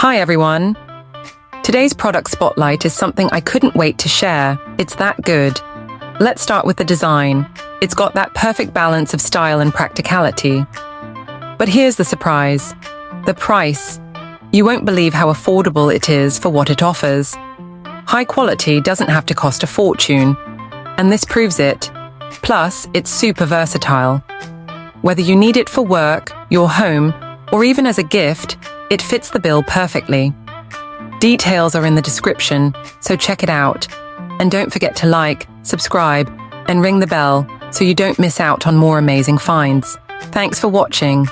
Hi everyone! Today's product spotlight is something I couldn't wait to share. It's that good. Let's start with the design. It's got that perfect balance of style and practicality. But here's the surprise. The price. You won't believe how affordable it is for what it offers. High quality doesn't have to cost a fortune, and this proves it. Plus, it's super versatile. Whether you need it for work, your home, or even as a gift, it fits the bill perfectly. Details are in the description, so check it out. And don't forget to like, subscribe, and ring the bell so you don't miss out on more amazing finds. Thanks for watching.